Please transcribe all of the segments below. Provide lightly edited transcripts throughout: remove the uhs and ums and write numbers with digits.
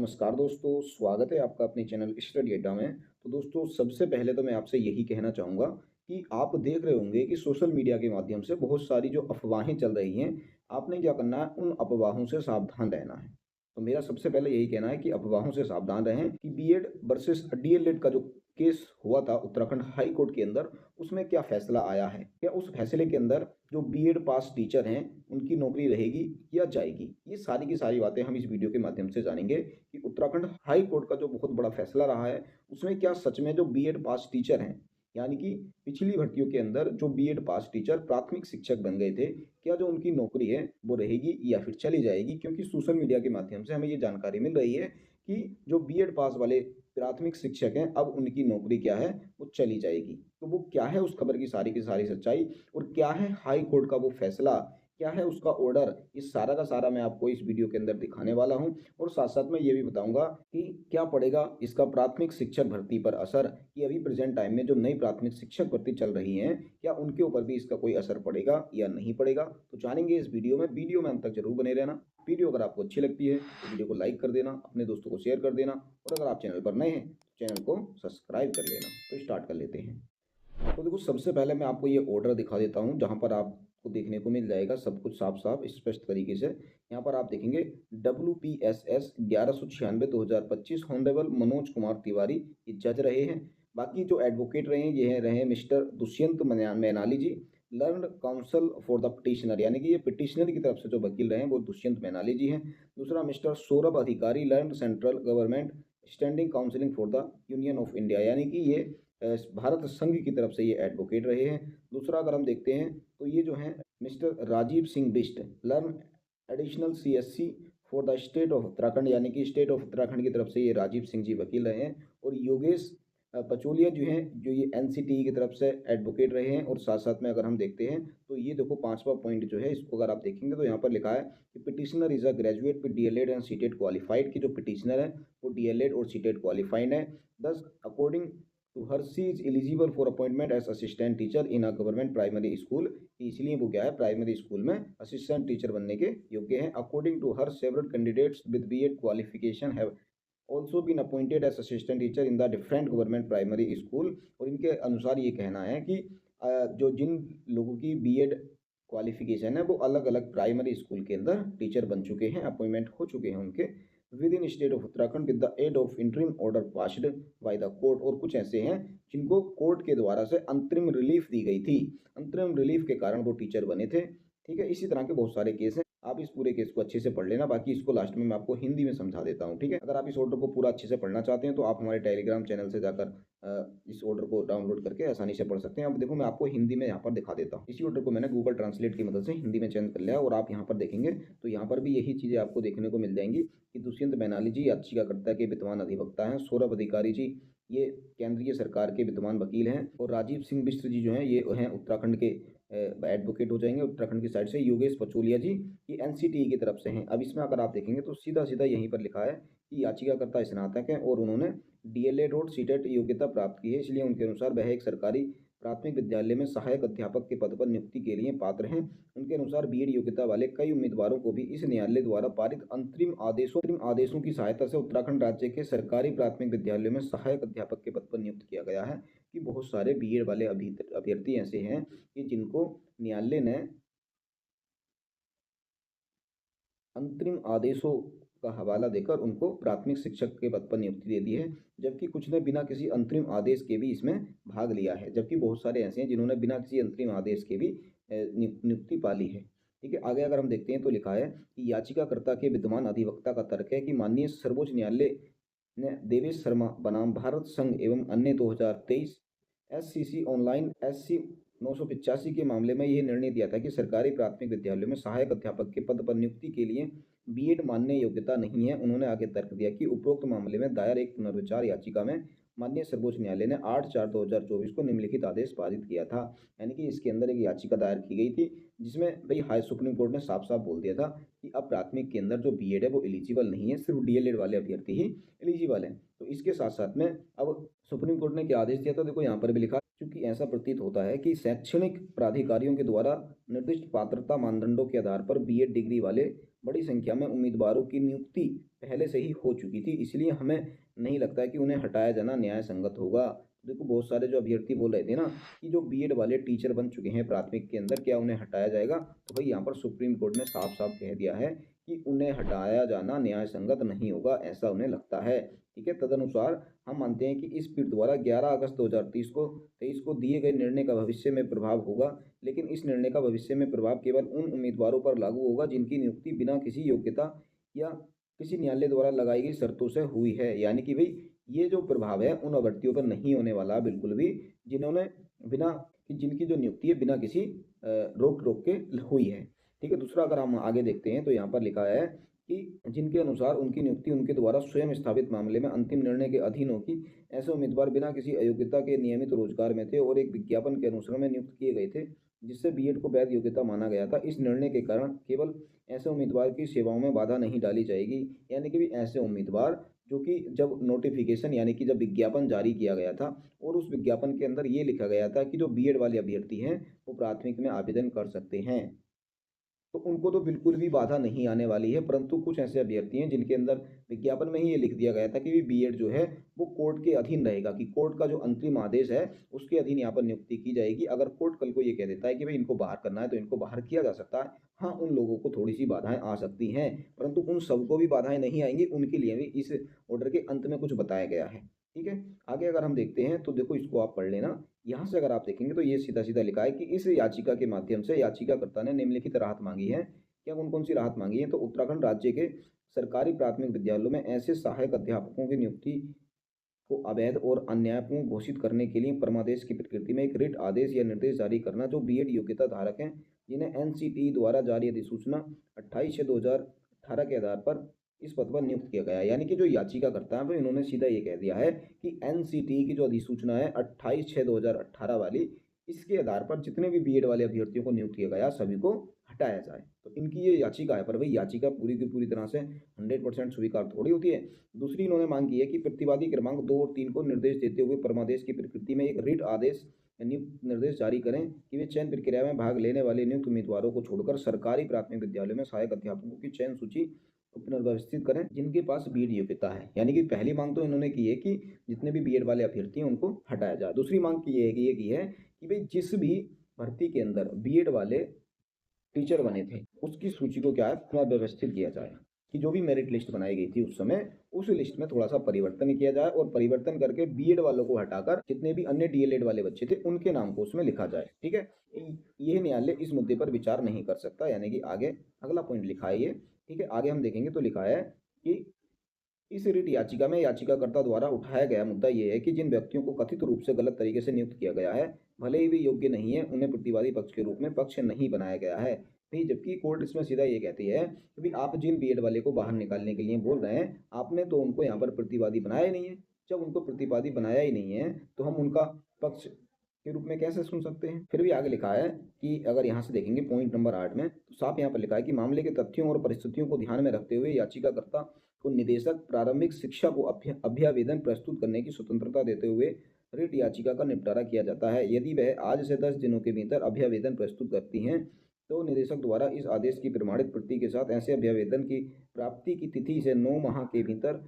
नमस्कार दोस्तों, स्वागत है आपका अपने चैनल स्टडी अड्डा में। तो दोस्तों, सबसे पहले तो मैं आपसे यही कहना चाहूँगा कि आप देख रहे होंगे कि सोशल मीडिया के माध्यम से बहुत सारी जो अफ़वाहें चल रही हैं, आपने क्या करना है, उन अफ़वाहों से सावधान रहना है। तो मेरा सबसे पहले यही कहना है कि अफ़वाहों से सावधान रहें कि बीएड वर्सेस डीएलएड का जो केस हुआ था उत्तराखंड हाई कोर्ट के अंदर, उसमें क्या फ़ैसला आया है? क्या उस फ़ैसले के अंदर जो बीएड पास टीचर हैं, उनकी नौकरी रहेगी या जाएगी? ये सारी की सारी बातें हम इस वीडियो के माध्यम से जानेंगे कि उत्तराखंड हाई कोर्ट का जो बहुत बड़ा फैसला रहा है, उसमें क्या सच में जो बीएड पास टीचर हैं, यानी कि पिछली भर्तियों के अंदर जो बीएड पास टीचर प्राथमिक शिक्षक बन गए थे, क्या जो उनकी नौकरी है, वो रहेगी या फिर चली जाएगी? क्योंकि सोशल मीडिया के माध्यम से हमें ये जानकारी मिल रही है कि जो बीएड पास वाले प्राथमिक शिक्षक हैं, अब उनकी नौकरी क्या है, वो चली जाएगी। तो वो क्या है उस खबर की सारी सच्चाई और क्या है हाई कोर्ट का वो फैसला, क्या है उसका ऑर्डर, इस सारा का सारा मैं आपको इस वीडियो के अंदर दिखाने वाला हूँ और साथ-साथ मैं ये भी बताऊँगा कि क्या पड़ेगा इसका प्राथमिक शिक्षक भर्ती पर असर, कि अभी प्रेज़ेंट टाइम में जो नई प्राथमिक शिक्षक भर्ती चल रही हैं, क्या उनके ऊपर भी इसका कोई असर पड़ेगा या नहीं पड़ेगा? तो जानेंगे इस वीडियो में अंत तक ज़रूर बने रहना। वीडियो अगर आपको अच्छी लगती है, तो वीडियो को लाइक कर देना, अपने दोस्तों को शेयर कर देना और अगर आप चैनल पर नए हैं, तो चैनल को सब्सक्राइब कर लेना। तो स्टार्ट कर लेते हैं। तो देखो, सबसे पहले मैं आपको ये ऑर्डर दिखा देता हूँ जहाँ पर आपको देखने को मिल जाएगा सब कुछ साफ-साफ स्पष्ट तरीके से। यहाँ पर आप देखेंगे WPSS 1196/2025 हॉनरेबल मनोज कुमार तिवारी ये जज रहे हैं। बाकी जो एडवोकेट रहे हैं ये रहे Mister Dushyant Mainali ji, learned counsel for the petitioner, यानी कि ये पिटिशनर की तरफ से जो वकील रहे हैं वो दुष्यंत मैनाली जी हैं। दूसरा मिस्टर सौरभ अधिकारी, learned central government standing counselling for the union of India, यानी कि ये भारत संघ की तरफ से ये एडवोकेट रहे हैं। दूसरा अगर हम देखते हैं तो ये जो हैं Mister Rajiv Singh Bisht, learn additional CSC for the state of Uttarakhand, यानी कि स्टेट ऑफ उत्तराखंड की तरफ से ये राजीव सिंह जी वकील रहे हैं। और योगेश पचोलिया जो हैं, जो ये एनसीटीई की तरफ से एडवोकेट रहे हैं। और साथ-साथ में अगर हम देखते हैं तो ये देखो 5वां पॉइंट जो है, इसको अगर आप देखेंगे तो यहाँ पर लिखा है कि petitioner is a graduate with DElEd and CTET qualified, की जो पिटिशनर है वो डीएलएड और सीटेट क्वालिफाइड है। दस according to her she is eligible for appointment as assistant teacher in a government primary school, इसलिए वो क्या है, प्राइमरी स्कूल में असिस्टेंट टीचर बनने के योग्य हैं। According to her several candidates with BEd qualification have also been appointed as assistant teacher in the different government primary school. और इनके अनुसार ये कहना है कि जो जिन लोगों की बीएड क्वालिफिकेशन है वो अलग अलग प्राइमरी स्कूल के अंदर टीचर बन चुके हैं, अपॉइंटमेंट हो चुके हैं उनके within state of Uttarakhand with the aid of interim order passed by the court. और कुछ ऐसे हैं जिनको कोर्ट के द्वारा से अंतरिम रिलीफ दी गई थी, अंतरिम रिलीफ के कारण वो टीचर बने थे। ठीक है, इसी तरह के बहुत सारे केस हैं। आप इस पूरे केस को अच्छे से पढ़ लेना, बाकी इसको लास्ट में मैं आपको हिंदी में समझा देता हूँ। ठीक है, अगर आप इस ऑर्डर को पूरा अच्छे से पढ़ना चाहते हैं तो आप हमारे टेलीग्राम चैनल से जाकर इस ऑर्डर को डाउनलोड करके आसानी से पढ़ सकते हैं। अब देखो, मैं आपको हिंदी में यहाँ पर दिखा देता हूँ। इसी ऑर्डर को मैंने गूगल ट्रांसलेट की मदद से हिंदी में चेंज कर लिया और आप यहाँ पर देखेंगे तो यहाँ पर भी यही चीज़ें आपको देखने को मिल जाएंगी कि दुष्यंत मैनाली जी याचिकाकर्ता के विद्वान अधिवक्ता हैं, सौरभ अधिकारी जी ये केंद्रीय सरकार के विद्वान वकील हैं और राजीव सिंह बिष्ट जी जो हैं ये हैं उत्तराखंड के एडवोकेट हो जाएंगे उत्तराखंड की साइड से। योगेश पचोलिया जी ये एनसीटीई की तरफ से हैं। अब इसमें अगर आप देखेंगे तो सीधा सीधा यहीं पर लिखा है कि याचिकाकर्ता स्नातक हैं और उन्होंने डीएलएड और सीटेट योग्यता प्राप्त की है, इसलिए उनके अनुसार वह एक सरकारी प्राथमिक विद्यालय में सहायक अध्यापक के पद पर नियुक्ति के लिए पात्र हैं। उनके अनुसार बीएड योग्यता वाले कई उम्मीदवारों को भी इस न्यायालय द्वारा पारित अंतरिम आदेशों की सहायता से उत्तराखंड राज्य के सरकारी प्राथमिक विद्यालयों में सहायक अध्यापक के पद पर नियुक्त किया गया है। कि बहुत सारे बीएड वाले अभ्यर्थी ऐसे हैं कि जिनको न्यायालय ने अंतरिम आदेशों का हवाला देकर उनको प्राथमिक शिक्षक के पद पर नियुक्ति दे दी है, जबकि कुछ ने बिना किसी अंतरिम आदेश के भी इसमें भाग लिया है, जबकि बहुत सारे ऐसे हैं जिन्होंने बिना किसी अंतरिम आदेश के भी नियुक्ति पा ली है। ठीक है, आगे अगर हम देखते हैं तो लिखा है कि याचिकाकर्ता के विद्वान अधिवक्ता का तर्क है कि माननीय सर्वोच्च न्यायालय ने देवेश शर्मा बनाम भारत संघ एवं अन्य 2023 एससीसी ऑनलाइन SC 985 के मामले में यह निर्णय दिया था कि सरकारी प्राथमिक विद्यालयों में सहायक अध्यापक के पद पर नियुक्ति के लिए बीएड मान्य योग्यता नहीं है। उन्होंने आगे तर्क दिया कि उपरोक्त मामले में दायर एक पुनर्विचार याचिका में माननीय सर्वोच्च न्यायालय ने 8/4/2024 को निम्नलिखित आदेश पारित किया था। यानी कि इसके अंदर एक याचिका दायर की गई थी जिसमें भाई हाई सुप्रीम कोर्ट ने साफ साफ बोल दिया था कि अब प्राथमिक के अंदर जो बीएड है वो एलिजिबल नहीं है, सिर्फ डीएलएड वाले अभ्यर्थी ही एलिजिबल हैं। तो इसके साथ साथ में अब सुप्रीम कोर्ट ने क्या आदेश दिया था, देखो यहाँ पर भी लिखा, क्योंकि ऐसा प्रतीत होता है कि शैक्षणिक प्राधिकारियों के द्वारा निर्दिष्ट पात्रता मानदंडों के आधार पर बीएड डिग्री वाले बड़ी संख्या में उम्मीदवारों की नियुक्ति पहले से ही हो चुकी थी, इसलिए हमें नहीं लगता है कि उन्हें हटाया जाना न्याय संगत होगा। देखो बहुत सारे जो अभ्यर्थी बोल रहे थे ना कि जो बीएड वाले टीचर बन चुके हैं प्राथमिक के अंदर, क्या उन्हें हटाया जाएगा? तो भाई यहाँ पर सुप्रीम कोर्ट ने साफ-साफ कह दिया है कि उन्हें हटाया जाना न्याय संगत नहीं होगा, ऐसा उन्हें लगता है। ठीक है? तदनुसार हम मानते हैं कि इस पीठ द्वारा 11 अगस्त 2023 को 23 को दिए गए निर्णय का भविष्य में प्रभाव होगा, लेकिन इस निर्णय का भविष्य में प्रभाव केवल उन उम्मीदवारों पर लागू होगा जिनकी नियुक्ति बिना किसी योग्यता या किसी न्यायालय द्वारा लगाई गई शर्तों से हुई है। यानी कि भई ये जो प्रभाव है उन अभ्यर्थियों पर नहीं होने वाला बिल्कुल भी, जिन्होंने बिना जिनकी जो नियुक्ति है बिना किसी रोक-टोक के हुई है। ठीक है? दूसरा अगर हम आगे देखते हैं तो यहाँ पर लिखा है कि जिनके अनुसार उनकी नियुक्ति उनके द्वारा स्वयं स्थापित मामले में अंतिम निर्णय के अधीन होगी, ऐसे उम्मीदवार बिना किसी अयोग्यता के नियमित रोजगार में थे और एक विज्ञापन के अनुसार में नियुक्त किए गए थे, जिससे बीएड को वैध योग्यता माना गया था। इस निर्णय के कारण केवल ऐसे उम्मीदवार की सेवाओं में बाधा नहीं डाली जाएगी। यानी कि भी ऐसे उम्मीदवार जो कि जब नोटिफिकेशन यानी कि जब विज्ञापन जारी किया गया था और उस विज्ञापन के अंदर ये लिखा गया था कि जो बीएड वाले अभ्यर्थी हैं वो प्राथमिक में आवेदन कर सकते हैं, तो उनको तो बिल्कुल भी बाधा नहीं आने वाली है। परंतु कुछ ऐसे अभ्यर्थी हैं जिनके अंदर विज्ञापन में ही ये लिख दिया गया था कि बीएड जो है वो कोर्ट के अधीन रहेगा, कि कोर्ट का जो अंतरिम आदेश है उसके अधीन यहाँ पर नियुक्ति की जाएगी। अगर कोर्ट कल को ये कह देता है कि भाई इनको बाहर करना है तो इनको बाहर किया जा सकता है। हाँ, उन लोगों को थोड़ी सी बाधाएं आ सकती हैं, परंतु उन सबको भी बाधाएं नहीं आएंगी, उनके लिए भी इस ऑर्डर के अंत में कुछ बताया गया है। ठीक है? आगे अगर हम देखते हैं तो देखो इसको आप पढ़ लेना। यहाँ से अगर आप देखेंगे तो ये सीधा-सीधा लिखा है कि इस याचिका के माध्यम से याचिकाकर्ता ने निम्नलिखित राहत मांगी है। क्या कौन-कौन सी राहत मांगी है? तो उत्तराखंड राज्य के सरकारी प्राथमिक विद्यालयों में ऐसे सहायक अध्यापकों की नियुक्ति को अवैध और अन्यायपूर्ण घोषित करने के लिए परमादेश की प्रकृति में एक रिट आदेश या निर्देश जारी करना, जो बीएड योग्यता धारक हैं, जिन्हें एनसीटीई द्वारा जारी अधिसूचना 28/6/2018 के आधार पर इस पद पर नियुक्त किया गया है। यानी कि जो याचिकाकर्ता हैं, वो इन्होंने सीधा ये कह दिया है कि एनसीटीई की जो अधिसूचना है 28/6/2018 वाली, इसके आधार पर जितने भी बीएड वाले अभ्यर्थियों को नियुक्त किया गया सभी को हटाया जाए। तो इनकी ये याचिका है, पर भाई याचिका पूरी की पूरी तरह से 100% स्वीकार थोड़ी होती है। दूसरी इन्होंने मांग की है कि प्रतिवादी क्रमांक 2 और 3 को निर्देश देते हुए परमादेश की प्रकृति में एक रिट आदेश निर्देश जारी करें कि वे चयन प्रक्रिया में भाग लेने वाले नियुक्त उम्मीदवारों को छोड़कर सरकारी प्राथमिक विद्यालयों में सहायक अध्यापकों की चयन सूची पुनर्व्यवस्थित करें जिनके पास बीएड योग्यता है। यानी कि पहली मांग तो इन्होंने की है कि जितने भी बीएड वाले अभ्यर्थी हैं उनको हटाया जाए। दूसरी मांग की है कि भाई जिस भी भर्ती के अंदर बीएड वाले टीचर बने थे उसकी सूची को क्या है पुनर्व्यवस्थित किया जाए, कि जो भी मेरिट लिस्ट बनाई गई थी उस समय उस लिस्ट में थोड़ा सा परिवर्तन किया जाए और परिवर्तन करके बीएड वालों को हटाकर जितने भी अन्य डीएलएड वाले बच्चे थे उनके नाम को उसमें लिखा जाए। ठीक है? ये न्यायालय इस मुद्दे पर विचार नहीं कर सकता। यानी कि आगे अगला पॉइंट लिखा है ये। ठीक है? आगे हम देखेंगे तो लिखा है कि इस रिट याचिका में याचिकाकर्ता द्वारा उठाया गया मुद्दा ये है कि जिन व्यक्तियों को कथित रूप से गलत तरीके से नियुक्त किया गया है, भले ही वे योग्य नहीं है, उन्हें प्रतिवादी पक्ष के रूप में पक्ष नहीं बनाया गया है। नहीं, जबकि कोर्ट इसमें सीधा ये कहती है कि भाई आप जिन बीएड वाले को बाहर निकालने के लिए बोल रहे हैं, आपने तो उनको यहाँ पर प्रतिवादी बनाया ही नहीं है। जब उनको प्रतिवादी बनाया ही नहीं है, तो हम उनका पक्ष के रूप में कैसे सुन सकते हैं? फिर भी आगे लिखा है कि अगर यहाँ से देखेंगे पॉइंट नंबर 8 में, तो साफ यहाँ पर लिखा है कि मामले के तथ्यों और परिस्थितियों को ध्यान में रखते हुए याचिकाकर्ता को निदेशक प्रारंभिक शिक्षा को अभ्यावेदन प्रस्तुत करने की स्वतंत्रता देते हुए रिट याचिका का निपटारा किया जाता है। यदि वह आज से 10 दिनों के भीतर अभ्यावेदन प्रस्तुत करती हैं, तो निदेशक द्वारा इस आदेश की प्रमाणित प्रति के साथ ऐसे अभ्यावेदन की प्राप्ति की तिथि से 9 माह के भीतर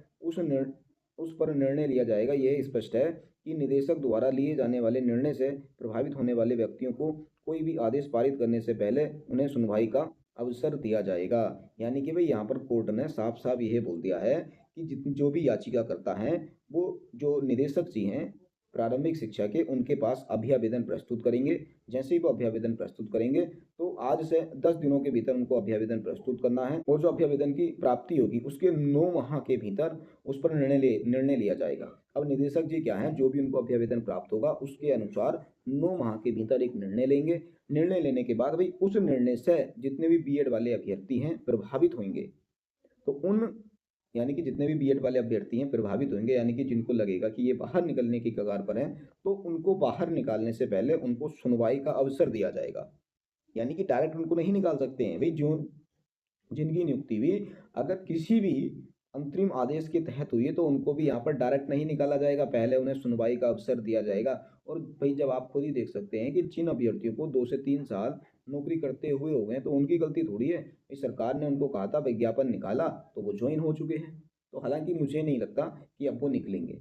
उस पर निर्णय लिया जाएगा। यह स्पष्ट है कि निदेशक द्वारा लिए जाने वाले निर्णय से प्रभावित होने वाले व्यक्तियों को कोई भी आदेश पारित करने से पहले उन्हें सुनवाई का अवसर दिया जाएगा। यानी कि भाई यहाँ पर कोर्ट ने साफ-साफ यह बोल दिया है कि जितनी जो भी याचिकाकर्ता हैं, वो जो निदेशक जी हैं प्रारंभिक शिक्षा के, उनके पास अभ्यावेदन प्रस्तुत करेंगे। जैसे ही वो अभ्यावेदन प्रस्तुत करेंगे, तो आज से 10 दिनों के भीतर उनको अभ्यावेदन प्रस्तुत करना है और जो अभ्यावेदन की प्राप्ति होगी, उसके 9 माह के भीतर उस पर निर्णय लिया जाएगा। अब निदेशक जी क्या हैं, जो भी उनको अभ्यावेदन प्राप्त होगा, उसके अनुसार 9 माह के भीतर एक निर्णय लेंगे। निर्णय लेने के बाद भाई उस निर्णय से जितने भी बीएड वाले अभ्यर्थी हैं प्रभावित होंगे, तो उन यानी कि जितने भी बीएड वाले अभ्यर्थी हैं प्रभावित होंगे, यानी कि जिनको लगेगा कि ये बाहर निकलने की कगार पर हैं, तो उनको बाहर निकालने से पहले उनको सुनवाई का अवसर दिया जाएगा। यानी कि डायरेक्ट उनको नहीं निकाल सकते हैं भाई। जो जिनकी नियुक्ति भी अगर किसी भी अंतरिम आदेश के तहत हुई है, तो उनको भी यहाँ पर डायरेक्ट नहीं निकाला जाएगा, पहले उन्हें सुनवाई का अवसर दिया जाएगा। और भाई जब आप खुद ही देख सकते हैं कि जिन अभ्यर्थियों को 2 से 3 साल नौकरी करते हुए हो गए तो उनकी गलती थोड़ी है। इस सरकार ने उनको कहा था, विज्ञापन निकाला तो वो ज्वाइन हो चुके हैं। तो हालाँकि मुझे नहीं लगता कि अब वो निकलेंगे।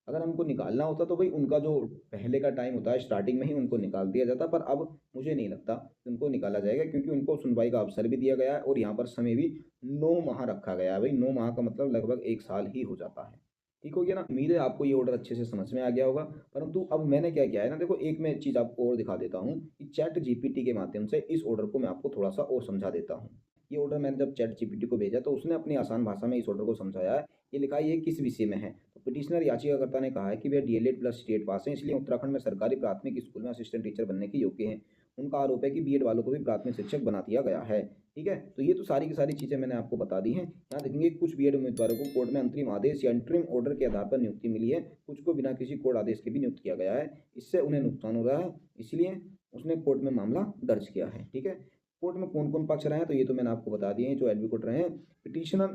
अगर हमको निकालना होता तो भई उनका जो पहले का टाइम होता है स्टार्टिंग में ही उनको निकाल दिया जाता, पर अब मुझे नहीं लगता कि उनको निकाला जाएगा, क्योंकि उनको सुनवाई का अवसर भी दिया गया है और यहाँ पर समय भी 9 माह रखा गया है। भई 9 माह का मतलब लगभग 1 साल ही हो जाता है। ठीक हो गया ना? उम्मीद है आपको ये ऑर्डर अच्छे से समझ में आ गया होगा। परंतु अब मैंने क्या किया है ना, देखो एक मैं चीज़ आपको और दिखा देता हूँ कि चैट जीपीटी के माध्यम से इस ऑर्डर को मैं आपको थोड़ा-सा और समझा देता हूँ। ये ऑर्डर मैंने जब चैट जीपीटी को भेजा तो उसने अपनी आसान भाषा में इस ऑर्डर को समझाया है। ये लिखा है, ये किस विषय में है? तो पिटिशनर याचिकाकर्ता ने कहा है कि वे डीएलएड प्लस स्टेट पास हैं, इसलिए उत्तराखंड में सरकारी प्राथमिक स्कूल में असिस्टेंट टीचर बनने के योग्य हैं। उनका आरोप है कि बीएड वालों को भी प्राथमिक शिक्षक बना दिया गया है। ठीक है? तो ये तो सारी की सारी चीज़ें मैंने आपको बता दी हैं। यहाँ देखेंगे कुछ बीएड उम्मीदवारों को कोर्ट में अंतरिम आदेश या इंटरिम ऑर्डर के आधार पर नियुक्ति मिली है, कुछ को बिना किसी कोर्ट आदेश के भी नियुक्त किया गया है। इससे उन्हें नुकसान हो रहा है, इसलिए उसने कोर्ट में मामला दर्ज किया है। ठीक है? कोर्ट में कौन-कौन पक्ष रहे हैं, तो ये तो मैंने आपको बता दिए हैं, जो एडवोकेट रहे हैं। पिटिशनर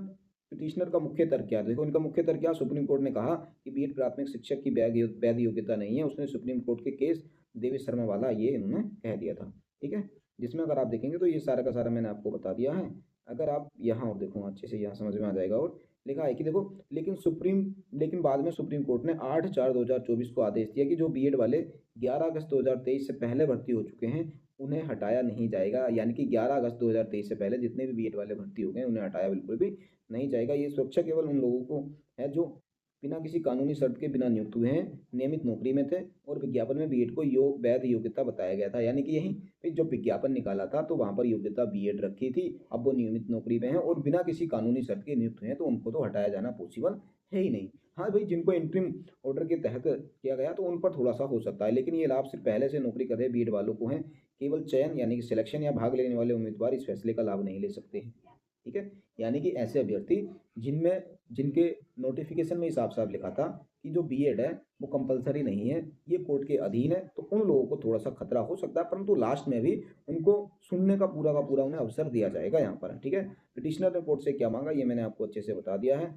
पिटिशनर का मुख्य तर्क क्या है? देखो इनका मुख्य तर्क क्या है? सुप्रीम कोर्ट ने कहा कि बीएड प्राथमिक शिक्षक की वैध योग्यता नहीं है। उसने सुप्रीम कोर्ट के केस देवेश शर्मा वाला ये इन्होंने कह दिया था। ठीक है? जिसमें अगर आप देखेंगे तो ये सारा का सारा मैंने आपको बता दिया है। अगर आप यहाँ और देखो अच्छे से, यहाँ समझ में आ जाएगा। और लिखा है कि देखो, लेकिन बाद में सुप्रीम कोर्ट ने 8/4/2024 को आदेश दिया कि जो बीएड वाले 11 अगस्त 2023 से पहले भर्ती हो चुके हैं, उन्हें हटाया नहीं जाएगा। यानी कि 11 अगस्त 2023 से पहले जितने भी बीएड वाले भर्ती हो गए, उन्हें हटाया बिल्कुल भी नहीं जाएगा। ये सुरक्षा केवल उन लोगों को है जो बिना किसी कानूनी शर्त के बिना नियुक्त हुए हैं, नियमित नौकरी में थे और विज्ञापन में बीएड को वैध योग्यता बताया गया था। यानी कि यही पे जब विज्ञापन निकाला था तो वहाँ पर योग्यता बीएड रखी थी। अब वो नियमित नौकरी में हैं और बिना किसी कानूनी शर्त के नियुक्त हुए हैं, तो उनको तो हटाया जाना पॉसिबल है ही नहीं। हाँ भाई, जिनको इंटरिम ऑर्डर के तहत किया गया तो उन पर थोड़ा-सा हो सकता है, लेकिन ये लाभ सिर्फ पहले से नौकरी कर रहे बीएड वालों को है। केवल चयन यानी कि सिलेक्शन या भाग लेने वाले उम्मीदवार इस फैसले का लाभ नहीं ले सकते हैं। ठीक है? यानी कि ऐसे अभ्यर्थी जिनमें जिनके नोटिफ़िकेशन में साफ-साफ लिखा था कि जो बीएड है वो कंपल्सरी नहीं है, ये कोर्ट के अधीन है, तो उन लोगों को थोड़ा-सा खतरा हो सकता है, परंतु लास्ट में भी उनको सुनने का पूरा उन्हें अवसर दिया जाएगा यहाँ पर। ठीक है? पिटिशनर ने कोर्ट से क्या माँगा ये मैंने आपको अच्छे से बता दिया है।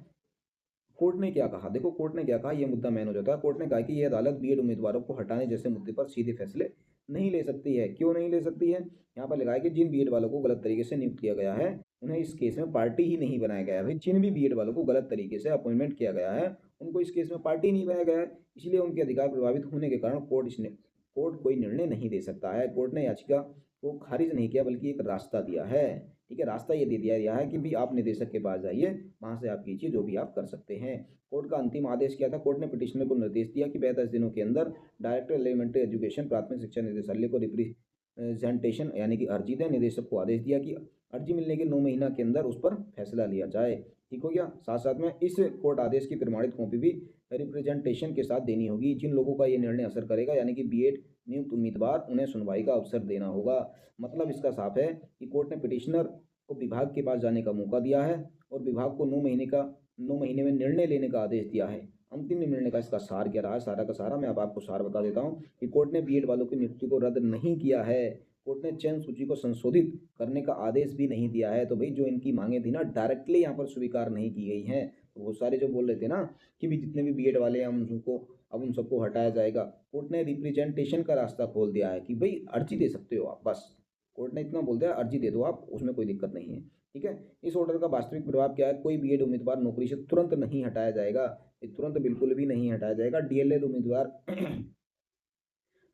कोर्ट ने क्या कहा? देखो कोर्ट ने क्या कहा, ये मुद्दा मेन हो जाता है। कोर्ट ने कहा कि ये अदालत बीएड उम्मीदवारों को हटाने जैसे मुद्दे पर सीधे फैसले नहीं ले सकती है। क्यों नहीं ले सकती है? यहाँ पर लिखा है कि जिन बीएड वालों को गलत तरीके से नियुक्त किया गया है, उन्हें इस केस में पार्टी ही नहीं बनाया गया है। भाई जिन भी बीएड वालों को गलत तरीके से अपॉइंटमेंट किया गया है, उनको इस केस में पार्टी नहीं बनाया गया है। इसलिए उनके अधिकार प्रभावित होने के कारण कोर्ट कोई निर्णय नहीं दे सकता है। कोर्ट ने याचिका को खारिज नहीं किया, बल्कि एक रास्ता दिया है। ठीक है? रास्ता ये दे दिया है कि भई आप निदेशक के पास जाइए, वहाँ से आप कीजिए जो भी आप कर सकते हैं। कोर्ट का अंतिम आदेश क्या था? कोर्ट ने पिटिशनर को निर्देश दिया कि वह 10 दिनों के अंदर डायरेक्टर एलिमेंट्री एजुकेशन प्राथमिक शिक्षा निदेशालय को रिप्रेजेंटेशन यानी कि अर्जी दें। निदेशक को आदेश दिया कि अर्जी मिलने के 9 महीना के अंदर उस पर फैसला लिया जाए। ठीक हो गया? साथ-साथ में इस कोर्ट आदेश की प्रमाणित कॉपी भी रिप्रेजेंटेशन के साथ देनी होगी। जिन लोगों का ये निर्णय असर करेगा यानी कि बीएड नियुक्त उम्मीदवार, उन्हें सुनवाई का अवसर देना होगा। मतलब इसका साफ है कि कोर्ट ने पिटिशनर को विभाग के पास जाने का मौका दिया है और विभाग को 9 महीने में निर्णय लेने का आदेश दिया है। अंतिम निर्णय का इसका सार क्या रहा है? सारा का सारा मैं अब आपको सार बता देता हूँ कि कोर्ट ने बीएड वालों की नियुक्ति को रद्द नहीं किया है। कोर्ट ने चयन सूची को संशोधित करने का आदेश भी नहीं दिया है। तो भई जो इनकी माँगें थी ना, डायरेक्टली यहाँ पर स्वीकार नहीं की गई हैं। तो वो सारे जो बोल रहे थे ना कि भई जितने भी बीएड वाले हैं हम उनको अब उन सबको हटाया जाएगा। कोर्ट ने रिप्रेजेंटेशन का रास्ता खोल दिया है कि भई अर्जी दे सकते हो आप बस। कोर्ट ने इतना बोल दिया, अर्जी दे दो आप, उसमें कोई दिक्कत नहीं है। ठीक है? इस ऑर्डर का वास्तविक प्रभाव क्या है? कोई बीएड उम्मीदवार नौकरी से तुरंत नहीं हटाया जाएगा। ये तुरंत बिल्कुल भी नहीं हटाया जाएगा।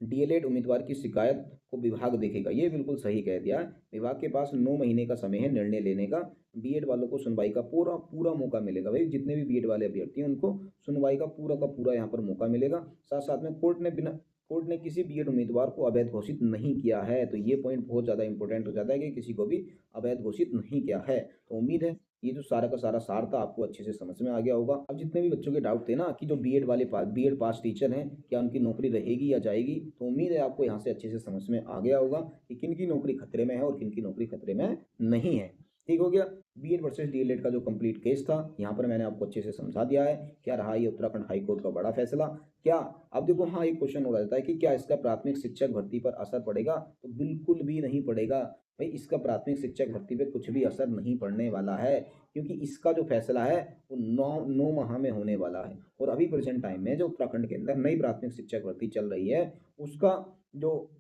डीएलएड उम्मीदवार की शिकायत को विभाग देखेगा। ये बिल्कुल सही कह दिया। विभाग के पास 9 महीने का समय है निर्णय लेने का। बीएड वालों को सुनवाई का पूरा मौका मिलेगा। भाई जितने भी बीएड वाले अभ्यर्थी हैं उनको सुनवाई का पूरा यहाँ पर मौका मिलेगा। साथ-साथ में कोर्ट ने किसी बीएड उम्मीदवार को अवैध घोषित नहीं किया है। तो ये पॉइंट बहुत ज़्यादा इंपॉर्टेंट हो जाता है कि किसी को भी अवैध घोषित नहीं किया है। तो उम्मीद है ये जो सारा का सारा सार था आपको अच्छे से समझ में आ गया होगा। अब जितने भी बच्चों के डाउट थे ना कि जो बीएड पास टीचर हैं, क्या उनकी नौकरी रहेगी या जाएगी? तो उम्मीद है आपको यहाँ से अच्छे से समझ में आ गया होगा कि किन-की नौकरी खतरे में है और किन-की नौकरी खतरे में नहीं है। ठीक हो गया? बीएड वर्सेस डीएलएड का जो कंप्लीट केस था, यहाँ पर मैंने आपको अच्छे से समझा दिया है। क्या रहा ये उत्तराखंड हाई कोर्ट का बड़ा फैसला? क्या अब देखो, हाँ, एक क्वेश्चन हो जाता है कि क्या इसका प्राथमिक शिक्षक भर्ती पर असर पड़ेगा? तो बिल्कुल भी नहीं पड़ेगा। भई इसका प्राथमिक शिक्षक भर्ती पे कुछ भी असर नहीं पड़ने वाला है, क्योंकि इसका जो फैसला है वो 9 माह में होने वाला है। और अभी प्रेज़ेंट टाइम में जो उत्तराखंड के अंदर नई प्राथमिक शिक्षक भर्ती चल रही है, उसका जो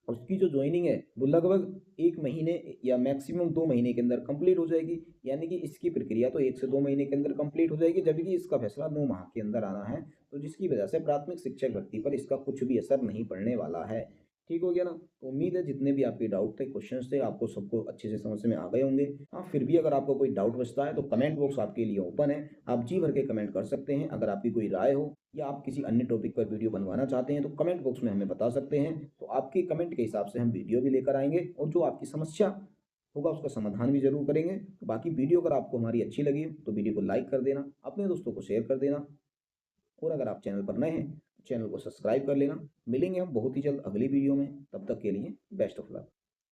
उसकी जो जॉइनिंग है वो लगभग 1 महीने या मैक्सिमम 2 महीने के अंदर कंप्लीट हो जाएगी। यानी कि इसकी प्रक्रिया तो 1 से 2 महीने के अंदर कंप्लीट हो जाएगी, जबकि इसका फैसला 9 माह के अंदर आना है। तो जिसकी वजह से प्राथमिक शिक्षक भर्ती पर इसका कुछ भी असर नहीं पड़ने वाला है। ठीक हो गया ना? तो उम्मीद है जितने भी आपके डाउट थे, क्वेश्चंस थे, आपको सबको अच्छे से समझ में आ गए होंगे। हाँ, फिर भी अगर आपको कोई डाउट बचता है तो कमेंट बॉक्स आपके लिए ओपन है। आप जी भर के कमेंट कर सकते हैं। अगर आपकी कोई राय हो या आप किसी अन्य टॉपिक पर वीडियो बनवाना चाहते हैं तो कमेंट बॉक्स में हमें बता सकते हैं। तो आपके कमेंट के हिसाब से हम वीडियो भी लेकर आएँगे और जो आपकी समस्या होगा उसका समाधान भी ज़रूर करेंगे। तो बाकी वीडियो अगर आपको हमारी अच्छी लगी तो वीडियो को लाइक कर देना, अपने दोस्तों को शेयर कर देना और अगर आप चैनल पर नए हैं, तो चैनल को सब्सक्राइब कर लेना। मिलेंगे हम बहुत ही जल्द अगली वीडियो में, तब तक के लिए बेस्ट ऑफ लक।